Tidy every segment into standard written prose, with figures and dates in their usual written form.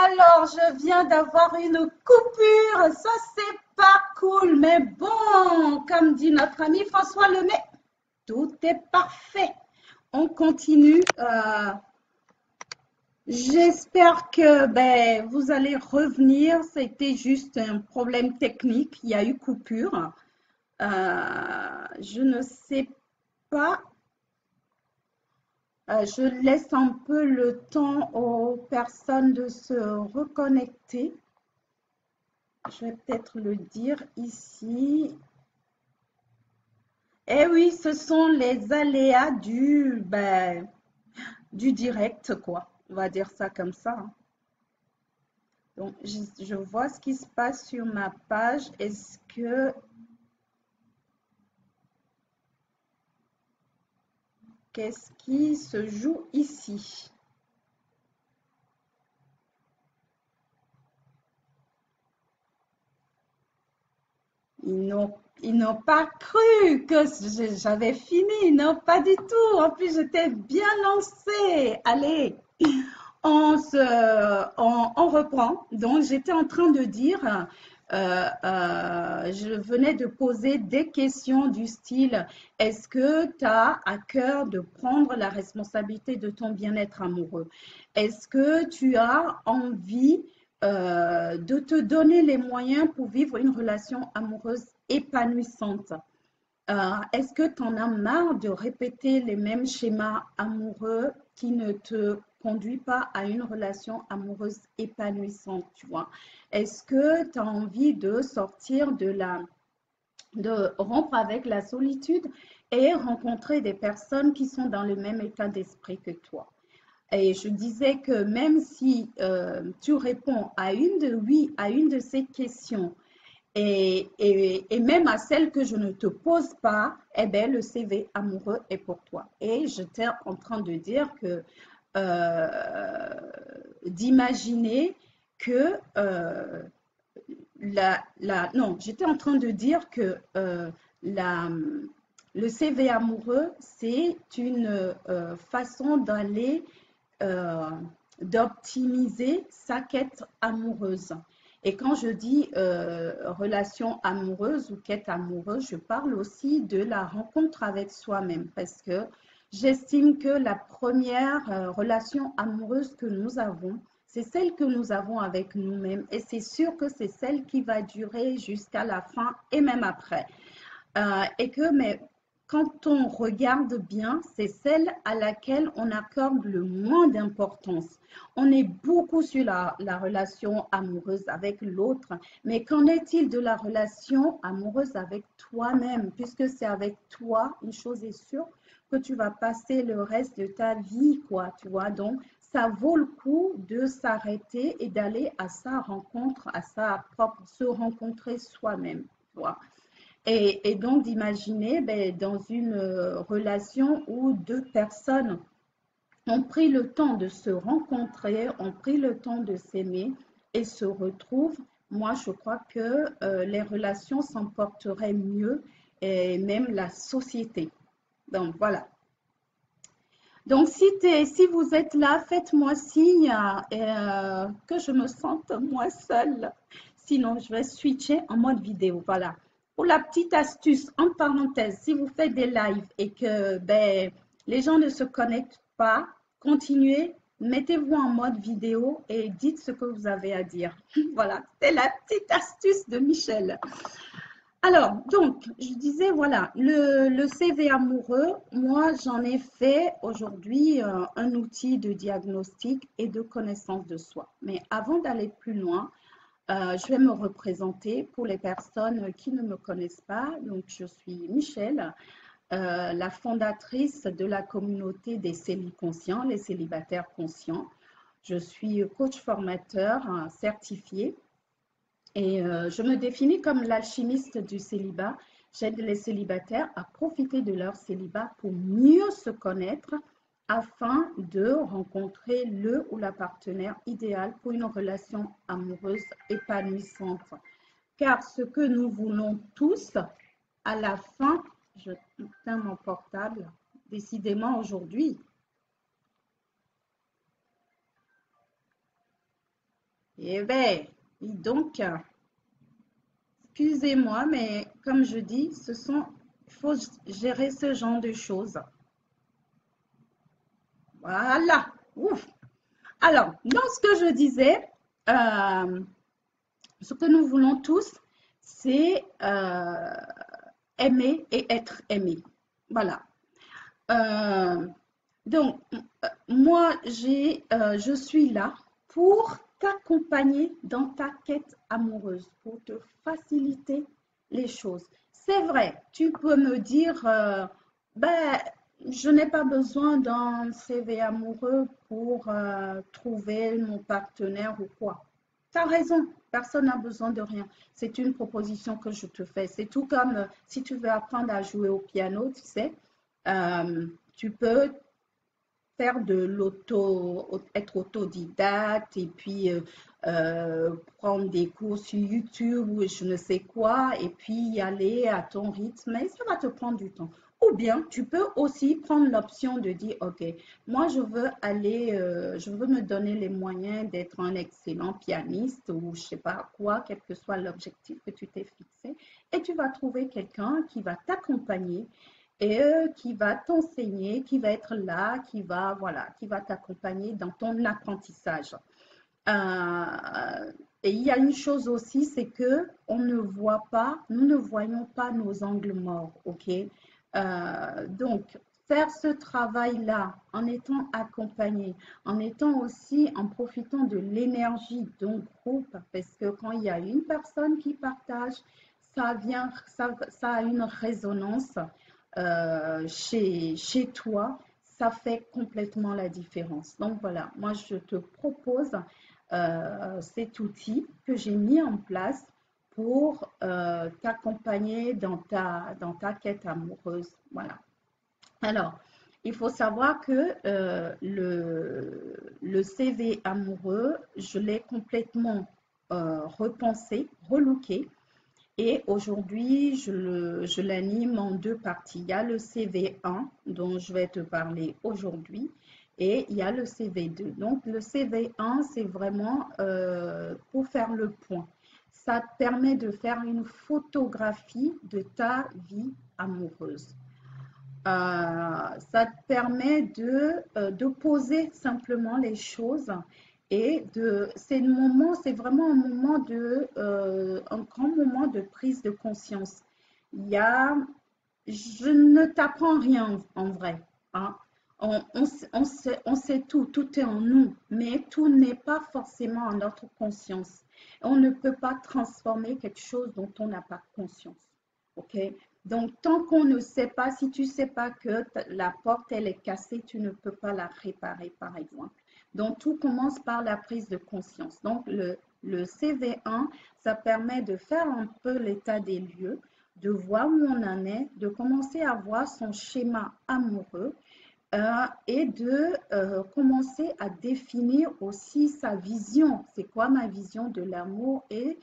Alors, je viens d'avoir une coupure. Ça, c'est pas cool. Mais bon, comme dit notre ami François Lemay, tout est parfait. On continue. J'espère que vous allez revenir. C'était juste un problème technique. Il y a eu coupure. Je ne sais pas. Je laisse un peu le temps aux personnes de se reconnecter. Je vais peut-être le dire ici. Eh oui, ce sont les aléas du direct, quoi. On va dire ça comme ça, hein. Donc, je vois ce qui se passe sur ma page. Qu'est-ce qui se joue ici? Ils n'ont pas cru que j'avais fini. Non, pas du tout. En plus, j'étais bien lancée. Allez, on reprend. Donc, j'étais en train de dire, je venais de poser des questions du style, est-ce que tu as à cœur de prendre la responsabilité de ton bien-être amoureux? Est-ce que tu as envie de te donner les moyens pour vivre une relation amoureuse épanouissante? Est-ce que tu en as marre de répéter les mêmes schémas amoureux qui ne te conduisent pas à une relation amoureuse épanouissante, tu vois? Est-ce que tu as envie de sortir de rompre avec la solitude et rencontrer des personnes qui sont dans le même état d'esprit que toi? Et je disais que même si tu réponds à oui, à une de ces questions, et même à celle que je ne te pose pas, eh bien, le CV amoureux est pour toi. Et j'étais en train de dire que, euh, d'imaginer que non, j'étais en train de dire que la, le CV amoureux, c'est une façon d'aller, euh, d'optimiser sa quête amoureuse. Et quand je dis relation amoureuse ou quête amoureuse, je parle aussi de la rencontre avec soi-même parce que j'estime que la première relation amoureuse que nous avons, c'est celle que nous avons avec nous-mêmes et c'est sûr que c'est celle qui va durer jusqu'à la fin et même après. Mais quand on regarde bien, c'est celle à laquelle on accorde le moins d'importance. On est beaucoup sur la relation amoureuse avec l'autre, mais qu'en est-il de la relation amoureuse avec toi-même? Puisque c'est avec toi, une chose est sûre, que tu vas passer le reste de ta vie, quoi, tu vois. Donc, ça vaut le coup de s'arrêter et d'aller à sa rencontre, se rencontrer soi-même, tu vois. Et donc d'imaginer dans une relation où deux personnes ont pris le temps de se rencontrer, ont pris le temps de s'aimer et se retrouvent, moi je crois que les relations s'en porteraient mieux et même la société. Donc voilà. Donc si vous êtes là, faites-moi signe que je me sente moins seule. Sinon, je vais switcher en mode vidéo. Voilà. Pour la petite astuce, en parenthèse, si vous faites des lives et que les gens ne se connectent pas, continuez, mettez-vous en mode vidéo et dites ce que vous avez à dire. Voilà, c'est la petite astuce de Michel. Alors, donc, je disais, voilà, le CV amoureux, moi, j'en ai fait aujourd'hui un outil de diagnostic et de connaissance de soi. Mais avant d'aller plus loin, je vais me représenter pour les personnes qui ne me connaissent pas. Donc, je suis Michel, la fondatrice de la communauté des conscients, les célibataires conscients. Je suis coach formateur certifié et je me définis comme l'alchimiste du célibat. J'aide les célibataires à profiter de leur célibat pour mieux se connaître afin de rencontrer le ou la partenaire idéal pour une relation amoureuse épanouissante. Car ce que nous voulons tous, à la fin, je tiens mon portable, décidément, aujourd'hui, Eh bien, donc, excusez-moi, mais comme je dis, il faut gérer ce genre de choses. Voilà. Ouf. Alors, dans ce que je disais, ce que nous voulons tous, c'est aimer et être aimé. Voilà. Euh, donc, moi, je suis là pour t'accompagner dans ta quête amoureuse, pour te faciliter les choses. C'est vrai, tu peux me dire, ben, je n'ai pas besoin d'un CV amoureux pour trouver mon partenaire ou quoi. Tu as raison, personne n'a besoin de rien. C'est une proposition que je te fais. C'est tout comme si tu veux apprendre à jouer au piano, tu sais, tu peux faire de être autodidacte et puis prendre des cours sur YouTube ou je ne sais quoi et puis y aller à ton rythme, mais ça va te prendre du temps. Ou bien tu peux aussi prendre l'option de dire, OK, moi je veux aller, je veux me donner les moyens d'être un excellent pianiste ou je sais pas quoi, quel que soit l'objectif que tu t'es fixé, et tu vas trouver quelqu'un qui va t'accompagner et qui va t'enseigner, qui va être là, voilà, qui va t'accompagner dans ton apprentissage. Et il y a une chose aussi, c'est que on ne voit pas, nous ne voyons pas nos angles morts, ok? Donc, faire ce travail-là en étant accompagné, en étant aussi, en profitant de l'énergie d'un groupe, parce que quand il y a une personne qui partage, ça a une résonance chez toi, ça fait complètement la différence. Donc voilà, moi je te propose cet outil que j'ai mis en place pour t'accompagner dans ta quête amoureuse. Voilà. Alors, il faut savoir que le CV amoureux, je l'ai complètement repensé, relooké. Et aujourd'hui, je l'anime en deux parties. Il y a le CV1 dont je vais te parler aujourd'hui et il y a le CV2. Donc, le CV1, c'est vraiment pour faire le point. Ça te permet de faire une photographie de ta vie amoureuse. Ça te permet de poser simplement les choses et c'est vraiment un moment un grand moment de prise de conscience. Il y a, je ne t'apprends rien en vrai, hein. On sait tout, tout est en nous, mais tout n'est pas forcément en notre conscience. On ne peut pas transformer quelque chose dont on n'a pas conscience. OK? Donc, tant qu'on ne sait pas, si tu ne sais pas que la porte, elle est cassée, tu ne peux pas la réparer, par exemple. Donc, tout commence par la prise de conscience. Donc, le CV1, ça permet de faire un peu l'état des lieux, de voir où on en est, de commencer à voir son schéma amoureux et de commencer à définir aussi sa vision. C'est quoi ma vision de l'amour et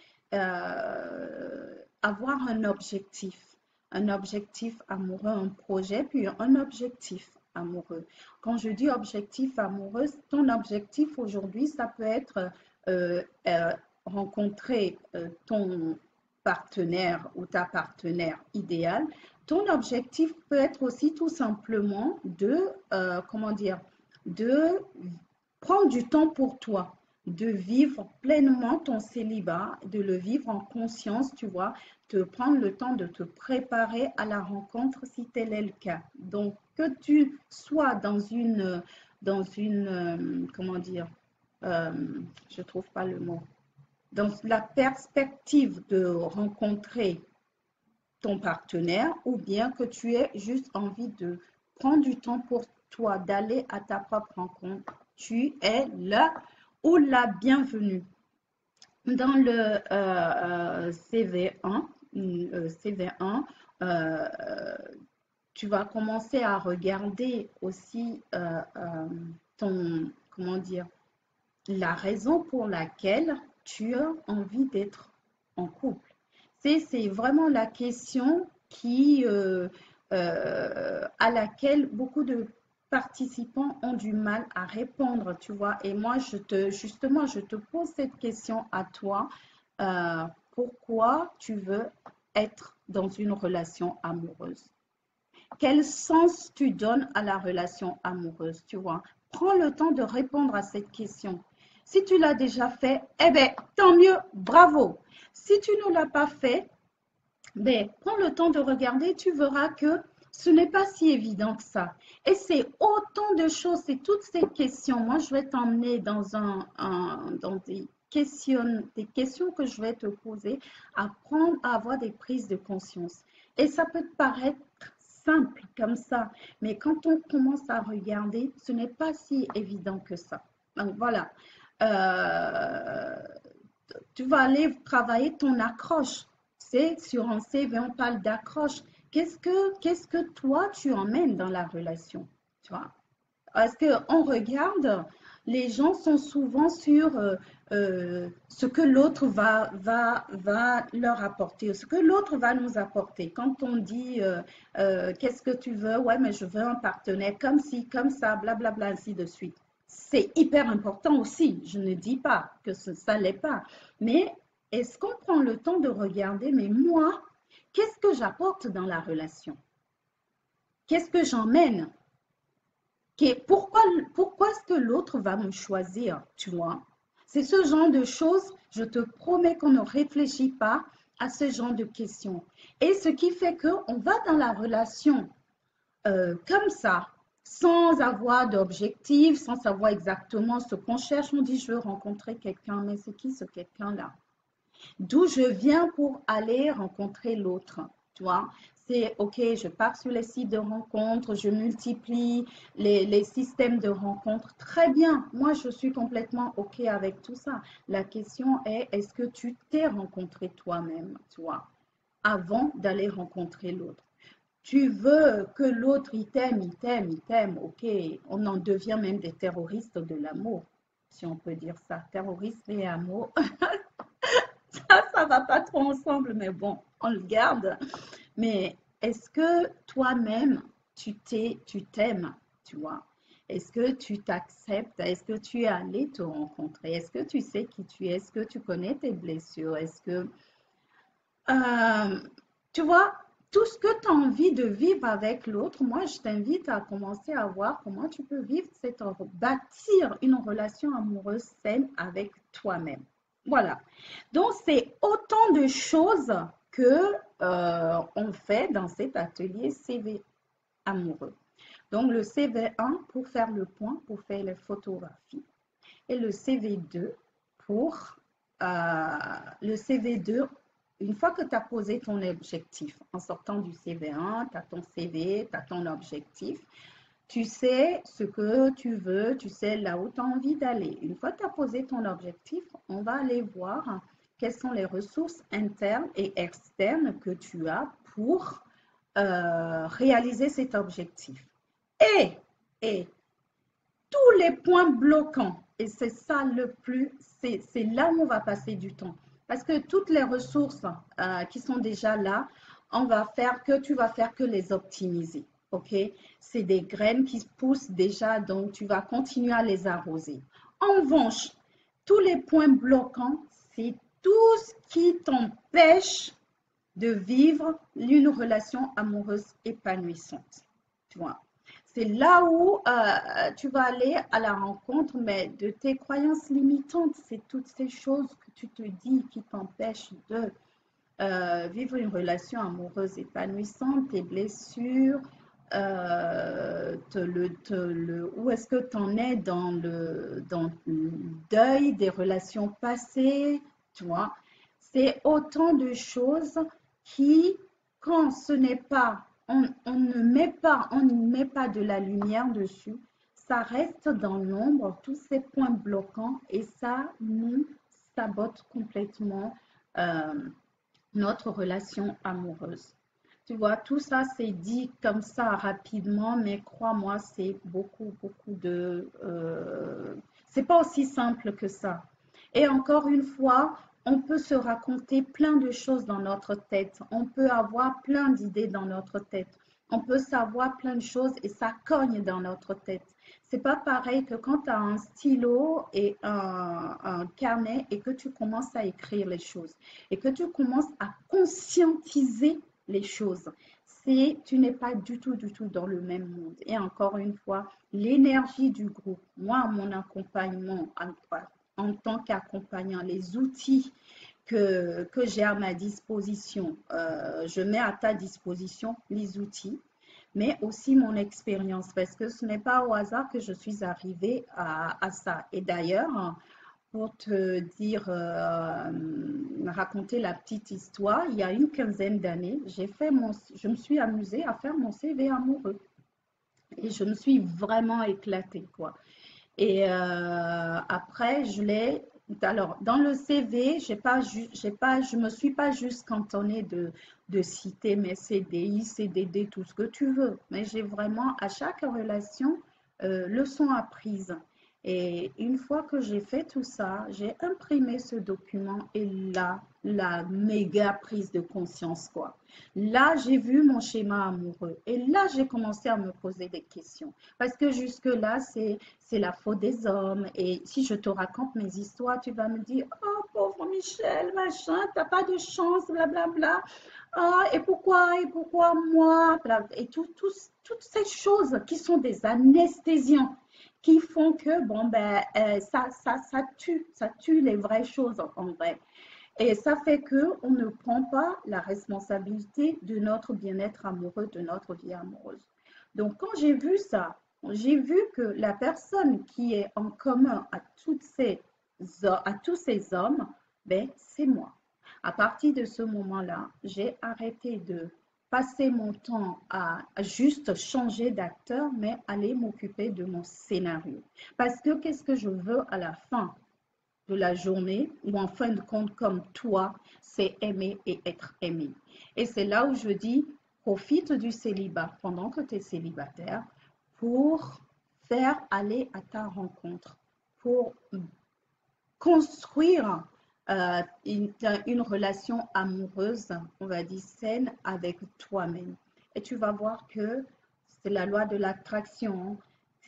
avoir un objectif amoureux, un projet, puis un objectif amoureux. Quand je dis objectif amoureux, ton objectif aujourd'hui, ça peut être rencontrer ton partenaire ou ta partenaire idéale. Ton objectif peut être aussi tout simplement comment dire, de prendre du temps pour toi, de vivre pleinement ton célibat, de le vivre en conscience, tu vois, de prendre le temps de te préparer à la rencontre si tel est le cas. Donc, que tu sois comment dire, je ne trouve pas le mot, dans la perspective de rencontrer ton partenaire ou bien que tu aies juste envie de prendre du temps pour toi, d'aller à ta propre rencontre, tu es là ou la bienvenue. Dans le CV1, tu vas commencer à regarder aussi comment dire, la raison pour laquelle tu as envie d'être en couple. C'est vraiment la question à laquelle beaucoup de participants ont du mal à répondre, tu vois. Et moi, justement, je te pose cette question à toi. Pourquoi tu veux être dans une relation amoureuse? Quel sens tu donnes à la relation amoureuse, tu vois? Prends le temps de répondre à cette question. Si tu l'as déjà fait, eh bien, tant mieux, bravo. Si tu ne l'as pas fait, ben, prends le temps de regarder, tu verras que ce n'est pas si évident que ça. Et c'est autant de choses, c'est toutes ces questions. Moi, je vais t'emmener dans dans des questions que je vais te poser, apprendre à avoir des prises de conscience. Et ça peut te paraître simple comme ça, mais quand on commence à regarder, ce n'est pas si évident que ça. Donc voilà, Euh, tu vas aller travailler ton accroche. C'est sur un CV, on parle d'accroche. Qu'est-ce que toi, tu emmènes dans la relation? Tu vois? Parce qu'on regarde, les gens sont souvent sur ce que l'autre va leur apporter, ce que l'autre va nous apporter. Quand on dit qu'est-ce que tu veux? Ouais, mais je veux un partenaire comme ci, comme ça, blablabla, ainsi de suite. C'est hyper important aussi. Je ne dis pas que ça ne l'est pas. Mais est-ce qu'on prend le temps de regarder, mais moi, qu'est-ce que j'apporte dans la relation? Qu'est-ce que j'emmène? Pourquoi est-ce que l'autre va me choisir, tu vois? C'est ce genre de choses, je te promets qu'on ne réfléchit pas à ce genre de questions. Et ce qui fait qu'on va dans la relation comme ça, sans avoir d'objectif, sans savoir exactement ce qu'on cherche. On dit, je veux rencontrer quelqu'un, mais c'est qui ce quelqu'un-là? D'où je viens pour aller rencontrer l'autre, tu vois. C'est OK, je pars sur les sites de rencontres, je multiplie les systèmes de rencontres. Très bien, moi je suis complètement OK avec tout ça. La question est, est-ce que tu t'es rencontré toi-même, tu vois, avant d'aller rencontrer l'autre? Tu veux que l'autre, il t'aime, OK. On en devient même des terroristes de l'amour, si on peut dire ça. Terroristes et amour. Ça va pas trop ensemble, mais bon, on le garde. Mais est-ce que toi-même, tu t'aimes, tu vois? Est-ce que tu t'acceptes? Est-ce que tu es allé te rencontrer? Est-ce que tu sais qui tu es? Est-ce que tu connais tes blessures? Est-ce que, euh, tu vois, tout ce que tu as envie de vivre avec l'autre, moi, je t'invite à commencer à voir comment tu peux vivre bâtir une relation amoureuse saine avec toi-même. Voilà. Donc, c'est autant de choses que on fait dans cet atelier CV amoureux. Donc, le CV1 pour faire le point, pour faire les photographies, et le CV2 pour le CV2. Une fois que tu as posé ton objectif, en sortant du CV1, tu as ton CV, tu as ton objectif, tu sais ce que tu veux, tu sais là où tu as envie d'aller. Une fois que tu as posé ton objectif, on va aller voir quelles sont les ressources internes et externes que tu as pour réaliser cet objectif. Et tous les points bloquants, et c'est ça le plus, c'est là où on va passer du temps. Parce que toutes les ressources qui sont déjà là, tu vas faire que les optimiser. OK? C'est des graines qui poussent déjà, donc tu vas continuer à les arroser. En revanche, tous les points bloquants, c'est tout ce qui t'empêche de vivre une relation amoureuse épanouissante. Tu vois? C'est là où tu vas aller à la rencontre, mais de tes croyances limitantes. C'est toutes ces choses que tu te dis qui t'empêchent de vivre une relation amoureuse épanouissante, tes blessures, où est-ce que tu en es dans dans le deuil des relations passées, tu vois. C'est autant de choses qui, quand ce n'est pas, on ne met pas de la lumière dessus, ça reste dans l'ombre, tous ces points bloquants, et ça nous sabote complètement notre relation amoureuse. Tu vois, tout ça, c'est dit comme ça rapidement, mais crois-moi, c'est beaucoup de... c'est pas aussi simple que ça. Et encore une fois, on peut se raconter plein de choses dans notre tête. On peut avoir plein d'idées dans notre tête. On peut savoir plein de choses et ça cogne dans notre tête. C'est pas pareil que quand tu as un stylo et un carnet et que tu commences à écrire les choses et que tu commences à conscientiser les choses. Tu n'es pas du tout dans le même monde. Et encore une fois, l'énergie du groupe, moi, mon accompagnement en tant qu'accompagnant, les outils que j'ai à ma disposition. Je mets à ta disposition les outils, mais aussi mon expérience, parce que ce n'est pas au hasard que je suis arrivée à ça. Et d'ailleurs, pour te dire, raconter la petite histoire, il y a une quinzaine d'années, je me suis amusée à faire mon CV amoureux. Et je me suis vraiment éclatée, quoi. Et après, alors, dans le CV, je me suis pas juste cantonnée de citer mes CDI, CDD, tout ce que tu veux. Mais j'ai vraiment, à chaque relation, leçon apprise. Et une fois que j'ai fait tout ça, j'ai imprimé ce document et là, la méga prise de conscience, quoi. Là, j'ai vu mon schéma amoureux. Et là, j'ai commencé à me poser des questions. Parce que jusque-là, c'est la faute des hommes. Et si je te raconte mes histoires, tu vas me dire, oh, pauvre Michel, machin, t'as pas de chance, blablabla. Ah, et pourquoi moi? Et toutes ces choses qui sont des anesthésiants, qui font que, bon, ben, ça tue les vraies choses en vrai. Et ça fait qu'on ne prend pas la responsabilité de notre bien-être amoureux, de notre vie amoureuse. Donc, quand j'ai vu ça, j'ai vu que la personne qui est en commun à tous ces hommes, ben, c'est moi. À partir de ce moment-là, j'ai arrêté de passer mon temps à juste changer d'acteur, mais aller m'occuper de mon scénario. Parce que qu'est-ce que je veux à la fin de la journée, ou en fin de compte, comme toi, c'est aimer et être aimé. Et c'est là où je dis, profite du célibat pendant que tu es célibataire pour faire aller à ta rencontre, pour construire une relation amoureuse, on va dire saine, avec toi-même. Et tu vas voir que c'est la loi de l'attraction.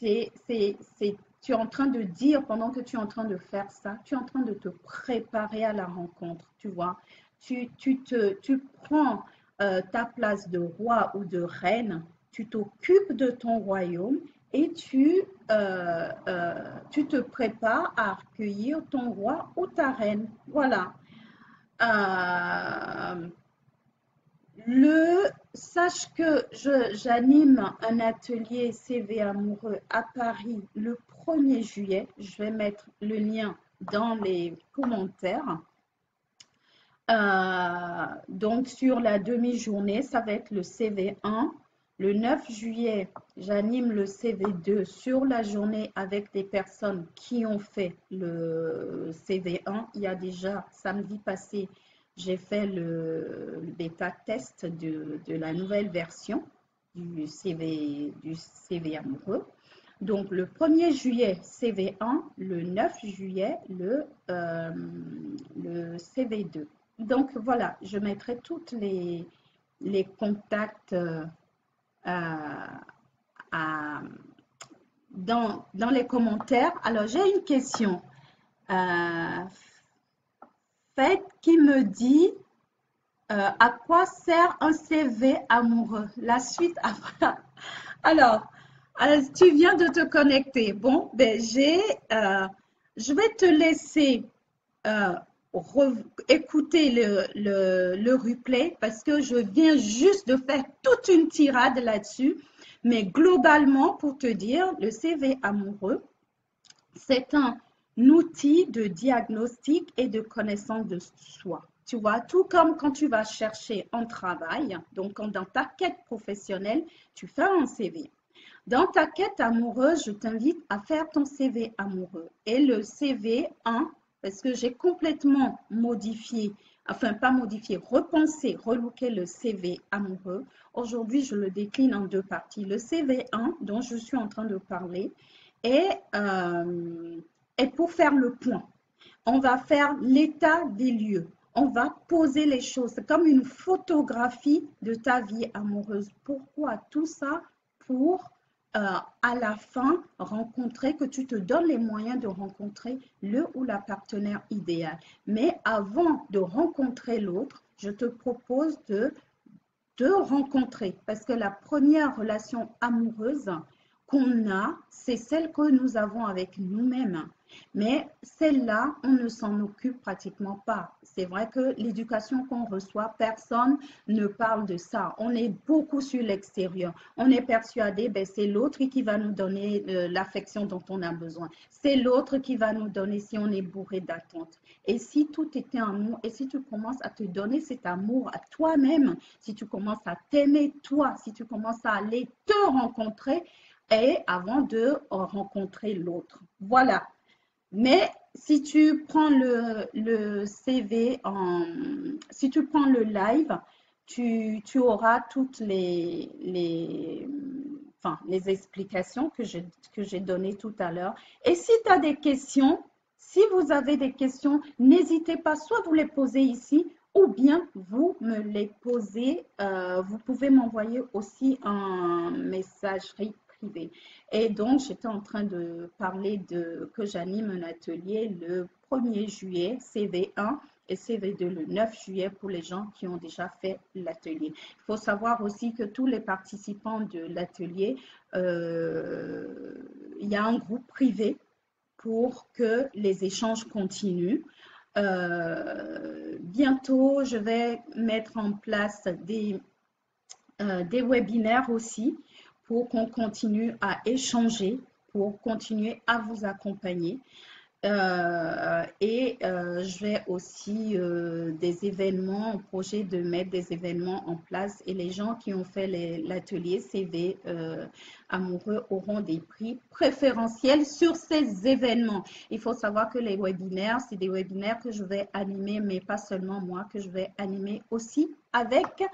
Tu es en train de dire, pendant que tu es en train de faire ça, tu es en train de te préparer à la rencontre, tu vois. Tu prends ta place de roi ou de reine, tu t'occupes de ton royaume et tu te prépares à accueillir ton roi ou ta reine. Voilà. Euh, Sache que j'anime un atelier CV amoureux à Paris le 1er juillet. Je vais mettre le lien dans les commentaires. Donc, sur la demi-journée, ça va être le CV1. Le 9 juillet, j'anime le CV2 sur la journée avec des personnes qui ont fait le CV1. Il y a déjà, samedi passé, j'ai fait le bêta test de la nouvelle version du CV amoureux. Donc, le 1er juillet, CV1, le 9 juillet, le CV2. Donc, voilà, je mettrai toutes les contacts dans les commentaires. Alors, j'ai une question. Faites qui me dit à quoi sert un CV amoureux? La suite après. Alors, tu viens de te connecter. Bon, ben je vais te laisser écouter le replay parce que je viens juste de faire toute une tirade là-dessus. Mais globalement, pour te dire, le CV amoureux, c'est un outil de diagnostic et de connaissance de soi. Tu vois, tout comme quand tu vas chercher un travail, donc dans ta quête professionnelle, tu fais un CV. Dans ta quête amoureuse, je t'invite à faire ton CV amoureux. Et le CV 1, parce que j'ai complètement modifié, enfin pas modifié, repensé, relooké le CV amoureux. Aujourd'hui, je le décline en deux parties. Le CV 1, dont je suis en train de parler, est pour faire le point. On va faire l'état des lieux. on va poser les choses. C'est comme une photographie de ta vie amoureuse. Pourquoi tout ça? Pour à la fin rencontrer, que tu te donnes les moyens de rencontrer le ou la partenaire idéal. Mais avant de rencontrer l'autre, je te propose de rencontrer, parce que la première relation amoureuse qu'on a, c'est celle que nous avons avec nous-mêmes. Mais celle-là, on ne s'en occupe pratiquement pas. C'est vrai que l'éducation qu'on reçoit, personne ne parle de ça. On est beaucoup sur l'extérieur. On est persuadé, ben, c'est l'autre qui va nous donner l'affection dont on a besoin. C'est l'autre qui va nous donner si on est bourré d'attentes. Et si tout était en nous, et si tu commences à te donner cet amour à toi-même, si tu commences à t'aimer toi, si tu commences à aller te rencontrer, et avant de rencontrer l'autre. Voilà. Mais si tu prends le CV, si tu prends le live, tu auras toutes les explications que j'ai données tout à l'heure. Et si tu as des questions, si vous avez des questions, n'hésitez pas, soit vous les posez ici, ou bien vous me les posez, vous pouvez m'envoyer aussi un messagerie privée. Et donc, j'étais en train de parler que j'anime un atelier le 1er juillet, CV1, et CV2 le 9 juillet pour les gens qui ont déjà fait l'atelier. Il faut savoir aussi que tous les participants de l'atelier, il y a un groupe privé pour que les échanges continuent. Bientôt, je vais mettre en place des webinaires aussi pour qu'on continue à échanger, pour continuer à vous accompagner. Je vais aussi des événements, un projet de mettre des événements en place, et les gens qui ont fait l'atelier CV amoureux auront des prix préférentiels sur ces événements. Il faut savoir que les webinaires, c'est des webinaires que je vais animer, mais pas seulement moi, que je vais animer aussi avec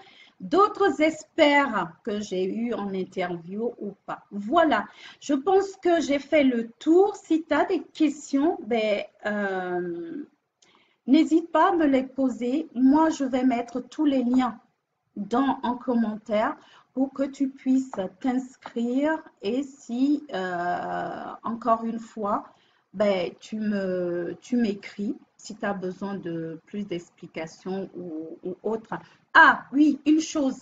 d'autres experts que j'ai eu en interview ou pas. Voilà, je pense que j'ai fait le tour. Si tu as des questions, ben, n'hésite pas à me les poser. Moi, je vais mettre tous les liens en commentaire pour que tu puisses t'inscrire. Et si, encore une fois, ben, tu m'écris si tu as besoin de plus d'explications ou autre. Ah oui, une chose.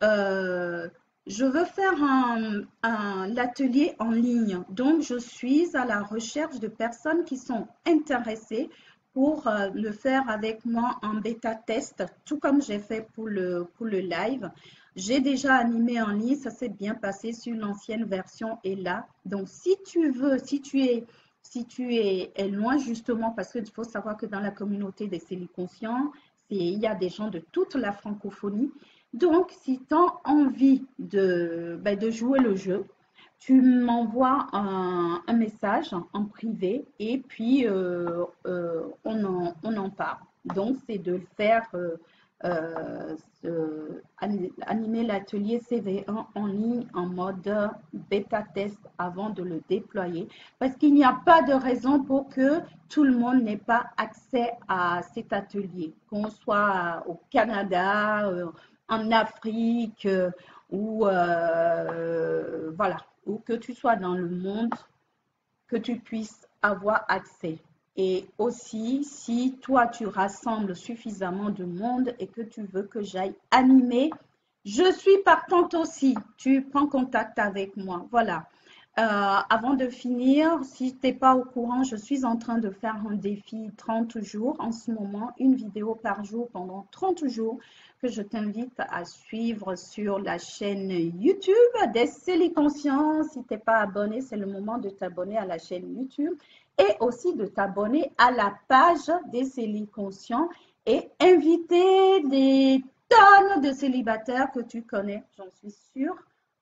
Je veux faire l'atelier en ligne. Donc, je suis à la recherche de personnes qui sont intéressées pour le faire avec moi en bêta-test, tout comme j'ai fait pour le live. J'ai déjà animé en ligne, ça s'est bien passé sur l'ancienne version et là. Donc, si tu veux, si tu es loin justement, parce qu'il faut savoir que dans la communauté des cellules conscients, il y a des gens de toute la francophonie. Donc, si tu as envie de jouer le jeu, tu m'envoies un message en privé et puis on en parle. Donc, c'est de faire animer l'atelier CV1 en ligne en mode bêta-test avant de le déployer, parce qu'il n'y a pas de raison pour que tout le monde n'ait pas accès à cet atelier, qu'on soit au Canada, en Afrique ou voilà, ou que tu sois dans le monde, que tu puisses avoir accès. Et aussi, si toi, tu rassembles suffisamment de monde et que tu veux que j'aille animer, je suis partante aussi. Tu prends contact avec moi. Voilà. Avant de finir, si tu n'es pas au courant, je suis en train de faire un défi 30 jours en ce moment, une vidéo par jour pendant 30 jours que je t'invite à suivre sur la chaîne YouTube des Cellules Conscients. Si tu n'es pas abonné, c'est le moment de t'abonner à la chaîne YouTube et aussi de t'abonner à la page des Cellules Conscients et inviter des tonnes de célibataires que tu connais, j'en suis sûre,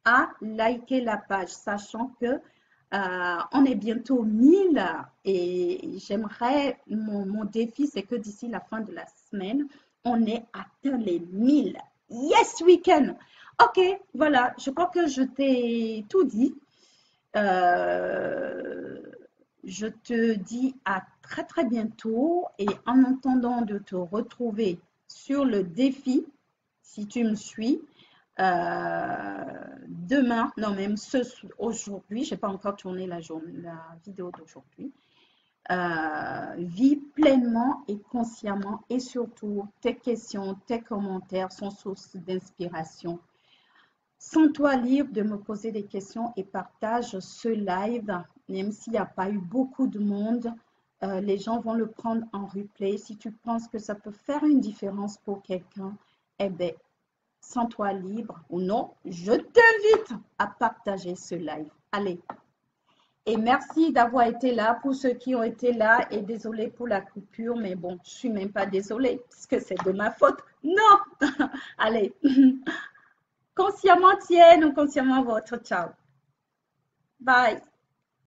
à liker la page, sachant que on est bientôt 1000 et j'aimerais, mon défi, c'est que d'ici la fin de la semaine, on ait atteint les 1000. Yes, week-end. Ok, voilà, je crois que je t'ai tout dit. Je te dis à très très bientôt et en attendant de te retrouver sur le défi, si tu me suis, demain, non même aujourd'hui, je n'ai pas encore tourné la vidéo d'aujourd'hui. Vis pleinement et consciemment et surtout tes questions, tes commentaires sont source d'inspiration. Sens-toi libre de me poser des questions et partage ce live, même s'il n'y a pas eu beaucoup de monde. Les gens vont le prendre en replay. Si tu penses que ça peut faire une différence pour quelqu'un, eh bien, sens-toi libre ou non, je t'invite à partager ce live. Allez. Et merci d'avoir été là pour ceux qui ont été là et désolé pour la coupure, mais bon, je ne suis même pas désolée puisque c'est de ma faute. Non. Allez. Consciemment tienne ou consciemment votre. Ciao. Bye.